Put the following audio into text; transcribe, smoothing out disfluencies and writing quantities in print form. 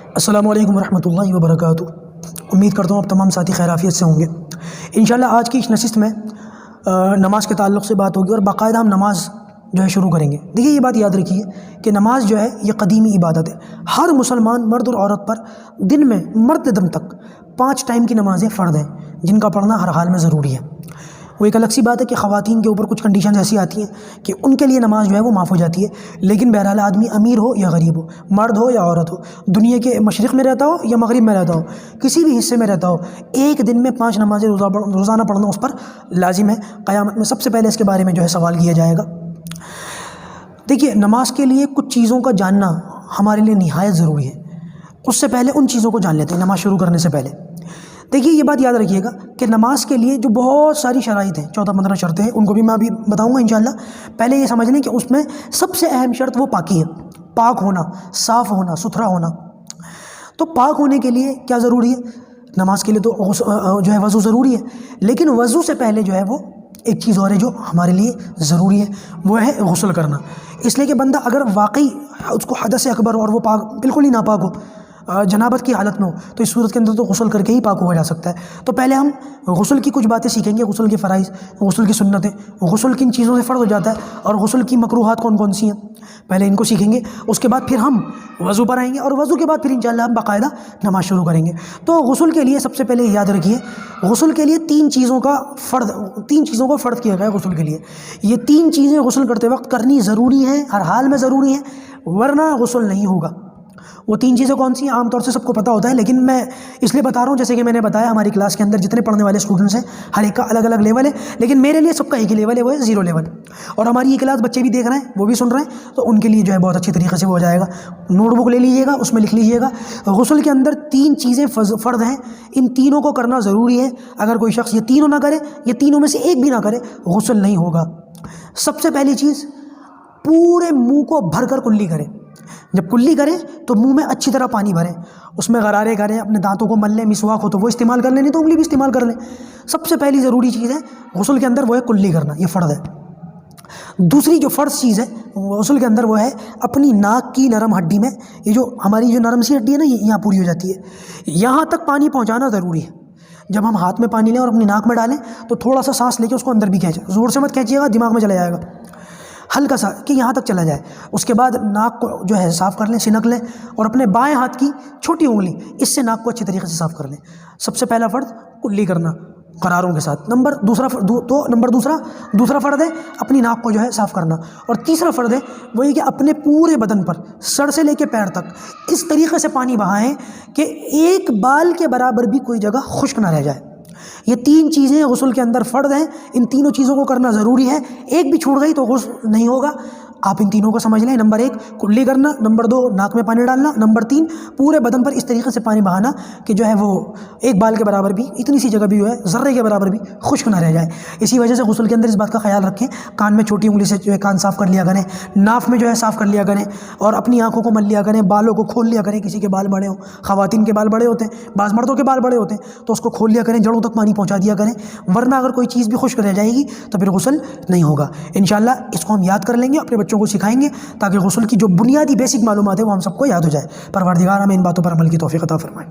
السلام علیکم ورحمۃ اللہ وبرکاتہ۔ امید کرتا ہوں آپ تمام ساتھی خیرافیت سے ہوں گے۔ انشاءاللہ آج کی اس نشست میں نماز کے تعلق سے بات ہوگی اور باقاعدہ ہم نماز جو ہے شروع کریں گے۔ دیکھیے یہ بات یاد رکھیے کہ نماز جو ہے یہ قدیمی عبادت ہے۔ ہر مسلمان مرد اور عورت پر دن میں مرتے دم تک 5 ٹائم کی نمازیں فرض ہیں جن کا پڑھنا ہر حال میں ضروری ہے۔ وہ ایک الگ سی بات ہے کہ خواتین کے اوپر کچھ کنڈیشنز ایسی آتی ہیں کہ ان کے لیے نماز جو ہے وہ معاف ہو جاتی ہے، لیکن بہرحال آدمی امیر ہو یا غریب ہو، مرد ہو یا عورت ہو، دنیا کے مشرق میں رہتا ہو یا مغرب میں رہتا ہو، کسی بھی حصے میں رہتا ہو، ایک دن میں 5 نمازیں روزانہ پڑھنا اس پر لازم ہے۔ قیامت میں سب سے پہلے اس کے بارے میں جو ہے سوال کیا جائے گا۔ دیکھیے نماز کے لیے کچھ چیزوں کا جاننا ہمارے لیے نہایت ضروری ہے۔ اس سے پہلے ان چیزوں کو جان لیتے ہیں نماز شروع کرنے سے پہلے۔ دیکھیے یہ بات یاد رکھیے گا کہ نماز کے لیے جو بہت ساری شرائط ہیں، 14-15 شرطیں ہیں، ان کو بھی میں ابھی بتاؤں گا انشاءاللہ۔ پہلے یہ سمجھ لیں کہ اس میں سب سے اہم شرط وہ پاکی ہے، پاک ہونا، صاف ہونا، ستھرا ہونا۔ تو پاک ہونے کے لیے کیا ضروری ہے؟ نماز کے لیے تو جو ہے وضو ضروری ہے، لیکن وضو سے پہلے جو ہے وہ ایک چیز اور ہے جو ہمارے لیے ضروری ہے، وہ ہے غسل کرنا۔ اس لیے کہ بندہ اگر واقعی اس کو حدث اکبر اور وہ پاک بالکل ہی ناپاک ہو، جنابت کی حالت میں ہو، تو اس صورت کے اندر تو غسل کر کے ہی پاک ہوا جا سکتا ہے۔ تو پہلے ہم غسل کی کچھ باتیں سیکھیں گے، غسل کے فرائض، غسل کی سنتیں، غسل کن چیزوں سے فرض ہو جاتا ہے اور غسل کی مکروہات کون کون سی ہیں، پہلے ان کو سیکھیں گے۔ اس کے بعد پھر ہم وضو پر آئیں گے اور وضو کے بعد پھر انشاءاللہ ہم باقاعدہ نماز شروع کریں گے۔ تو غسل کے لیے سب سے پہلے یاد رکھیے، غسل کے لیے 3 چیزوں کو فرض کیا گیا ہے غسل کے لیے۔ یہ 3 چیزیں غسل کرتے وقت کرنی ضروری ہیں، ہر حال میں ضروری ہیں، ورنہ غسل نہیں ہوگا۔ وہ 3 چیزیں کون سی ہیں عام طور سے سب کو پتہ ہوتا ہے، لیکن میں اس لیے بتا رہا ہوں جیسے کہ میں نے بتایا ہماری کلاس کے اندر جتنے پڑھنے والے اسٹوڈنٹس ہیں ہر ایک کا الگ الگ لیول ہے، لیکن میرے لیے سب کا ایک ہی لیول ہے، وہ ہے 0 لیول۔ اور ہماری یہ کلاس بچے بھی دیکھ رہے ہیں، وہ بھی سن رہے ہیں، تو ان کے لیے جو ہے بہت اچھی طریقے سے وہ ہو جائے گا۔ نوٹ بک لے لیجیے گا، اس میں لکھ لیجیے گا غسل کے اندر 3 چیزیں فرض ہیں، ان تینوں کو کرنا ضروری ہے۔ اگر کوئی شخص یہ تینوں نہ کرے، یہ تینوں میں سے ایک بھی نہ کرے، غسل نہیں ہوگا۔ سب سے پہلی چیز، پورے منہ کو بھر کر کلی کرے۔ جب کلی کریں تو منہ میں اچھی طرح پانی بھریں، اس میں غرارے کریں، اپنے دانتوں کو مل لیں، مسواک ہو تو وہ استعمال کر لیں، نہیں تو انگلی بھی استعمال کر لیں۔ سب سے پہلی ضروری چیز ہے غسل کے اندر وہ ہے کلی کرنا، یہ فرض ہے۔ دوسری جو فرض چیز ہے غسل کے اندر وہ ہے اپنی ناک کی نرم ہڈی میں، یہ جو ہماری جو نرم سی ہڈی ہے نا، یہ یہاں پوری ہو جاتی ہے، یہاں تک پانی پہنچانا ضروری ہے۔ جب ہم ہاتھ میں پانی لیں اور اپنی ناک میں ڈالیں تو تھوڑا سا سانس لے کے اس کو اندر بھی کھینچیں، زور سے مت کھینچیے گا، دماغ میں چلا جائے گا، ہلکا سا کہ یہاں تک چلا جائے۔ اس کے بعد ناک کو جو ہے صاف کر لیں، سنک لیں اور اپنے بائیں ہاتھ کی چھوٹی انگلی اس سے ناک کو اچھی طریقے سے صاف کر لیں۔ سب سے پہلا فرض کلی کرنا قراروں کے ساتھ۔ دوسرا فرض ہے اپنی ناک کو جو ہے صاف کرنا، اور تیسرا فرض ہے وہ یہ کہ اپنے پورے بدن پر سر سے لے کے پیر تک اس طریقے سے پانی بہائیں کہ ایک بال کے برابر بھی کوئی جگہ خشک نہ رہ جائے۔ یہ 3 چیزیں غسل کے اندر فرض ہیں، ان تینوں چیزوں کو کرنا ضروری ہے، ایک بھی چھوٹ گئی تو غسل نہیں ہوگا۔ آپ ان تینوں کو سمجھ لیں، نمبر 1 کلی کرنا، نمبر 2 ناک میں پانی ڈالنا، نمبر 3 پورے بدن پر اس طریقے سے پانی بہانا کہ جو ہے وہ ایک بال کے برابر بھی، اتنی سی جگہ بھی جو ہے ذرے کے برابر بھی خشک نہ رہ جائے۔ اسی وجہ سے غسل کے اندر اس بات کا خیال رکھیں، کان میں چھوٹی انگلی سے جو ہے کان صاف کر لیا کریں، ناف میں جو ہے صاف کر لیا کریں، اور اپنی آنکھوں کو مل لیا کریں، بالوں کو کھول لیا کریں۔ کسی کے بال بڑے ہوں، خواتین کے بال بڑے ہوتے ہیں، بعض مردوں کے بال بڑے ہوتے ہیں، تو اس کو کھول لیا کریں، جڑوں تک پانی پہنچا دیا کریں، ورنہ اگر کوئی چیز بھی خشک رہ جائے گی تو پھر غسل نہیں ہوگا۔ انشاءاللہ اس کو ہم یاد کر لیں گے، اپنے بچوں کو سکھائیں گے تاکہ غسل کی جو بنیادی بیسک معلومات ہے وہ ہم سب کو یاد ہو جائے۔ پروردگار ہمیں ان باتوں پر عمل کی توفیق عطا فرمائے۔